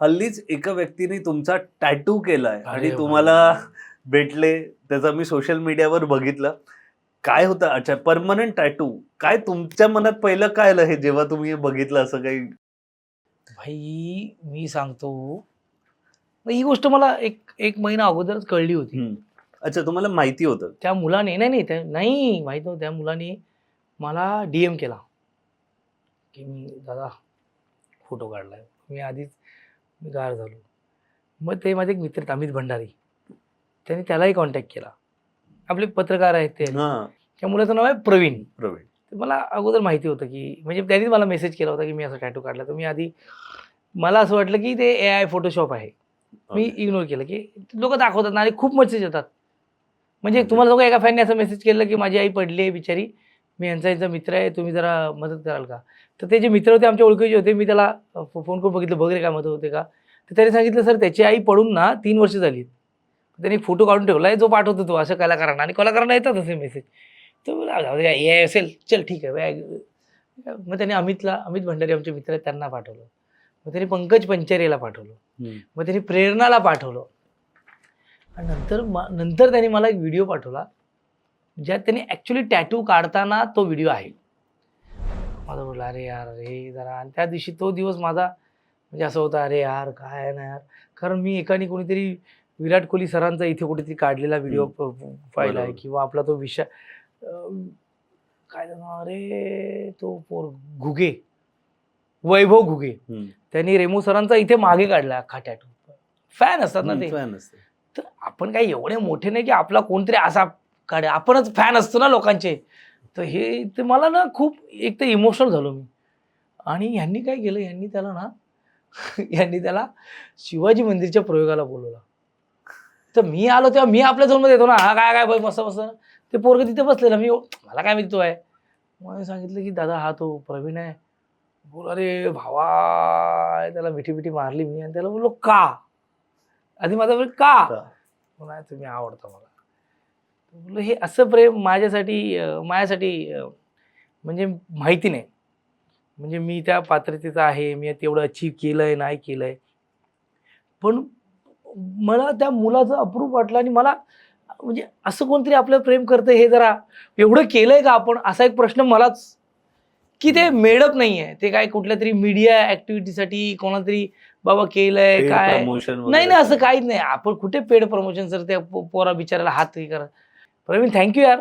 हल्लीच एका व्यक्तीने तुमचा टॅटू केलाय आणि अरे तुम्हाला भाई. भेटले. त्याचा मी सोशल मीडियावर बघितलं. काय होतं? अच्छा, परमनंट टॅटू. काय तुमच्या मनात पहिलं काय आलं हे जेव्हा तुम्ही हे बघितलं असं काही? भाई मी सांगतो, ही गोष्ट मला एक एक महिना अगोदरच कळली होती. हं. अच्छा, तुम्हाला माहिती होतं. त्या मुलाने नाही माहित नव्हतं. त्या मुलाने मला DM केला, की दादा फोटो काढलाय. मी गार झालो. मग ते माझे एक मित्र आहेत अमित भंडारी. त्यांनी त्यालाही कॉन्टॅक्ट केला. आपले पत्रकार आहेत ते. हां, त्या मुलाचं नाव आहे प्रवीण. प्रवीण. तर मला अगोदर माहिती होतं, की म्हणजे त्यांनीच मला मेसेज केला होता, की मी असा टॅटू काढला. तर मी आधी मला असं वाटलं, की ते AI फोटोशॉप आहे. मी ओके. इग्नोर केलं, की लोकं दाखवतात ना आणि खूप मेसेज येतात. म्हणजे म्हणजे तुम्हाला जर एका फॅनने असं मेसेज केलं, की माझी आई पडली आहे बिचारी, मी यांचा मित्र आहे, तुम्ही जरा मदत कराल का? तर ते जे मित्र होते आमच्या ओळखीचे होते, मी त्याला फोन करून बघितलं, "बघ रे काय मदत होते का?" तर त्याने सांगितलं, "सर त्याची आई पडून ना 3 वर्ष झाली." त्याने एक फोटो काढून ठेवला आहे, जो पाठवतो तो अशा कलाकारांना आणि कलाकारांना येतात असे मेसेज. तर मला जाऊ दे AI असेल, चल ठीक आहे. मग त्याने अमित भंडारी आमचे मित्र आहेत त्यांना पाठवलं. मग त्याने पंकज पंचेरेला पाठवलं. हं. मग त्याने प्रेरणाला पाठवलं. आणि नंतर त्याने मला एक व्हिडिओ पाठवला, ज्यात त्याने ॲक्च्युअली टॅटू काढताना तो व्हिडिओ आहे. मला म्हटलं, "अरे यार, हे जरा" आणि त्या दिवशी तो दिवस माझा म्हणजे असं होता, "अरे यार, काय आहे ना यार." कारण मी एकाने कोणीतरी विराट कोहली सरांचा इथे कुठेतरी काढलेला व्हिडिओ हं. पाहिला आहे बरोबर. किंवा आपला तो विषय काय त्याचं नाव अरे तो घुगे, वैभव घुगे. हं. त्यांनी रेमो सरांचा इथे मागे काढला अख्खा टॅटू. फॅन असतात ना ते. फॅन असते. तर आपण काही एवढे मोठे नाही की आपला कोणतरी असा काढे. आपणच फॅन असतो ना लोकांचे. तर हे ते मला ना खूप एक तर इमोशनल झालो मी. आणि ह्यांनी काय केलं, ह्यांनी त्याला शिवाजी मंदिरच्या प्रयोगाला बोलवलं. तर मी आलो तेव्हा मी आपल्या झोनमध्ये येतो ना, "हां, काय काय बाई मस्त-मस्त." ते पोरगं तिथे बसलेलं. मला काय माहिती तो आहे. मग मी सांगितलं की "दादा हा तो प्रवीण आहे." बोला "अरे भावा!" त्याला मिठी-मिठी मारली मी आणि त्याला बोललो, "का?" आधी माझा बोल "का?" का? नाही तुम्ही आवडता मला. म्हटलं हे असं प्रेम माझ्यासाठी म्हणजे माहिती नाही. म्हणजे मी त्या पात्रतेचा आहे, मी तेवढं अचीव्ह केलंय, नाही केलंय. पण मला त्या मुलाचं अप्रूप वाटलं आणि मला म्हणजे असं कोणतरी आपलं प्रेम करतंय हे जरा एवढं केलंय का आपण? असा एक प्रश्न मलाच की ते हं. मेड अप नाहीये. ते काय कुठल्यातरी मीडिया ॲक्टिव्हिटीसाठी कोणातरी बाबा केलंय पेड काय? प्रमोशन नाही, वगैरे नाही असं काय? काहीच नाही. आपण कुठे पेड प्रमोशन सर त्या पोरा बिचाऱ्याला हात हे करा. प्रवीण थँक यू यार.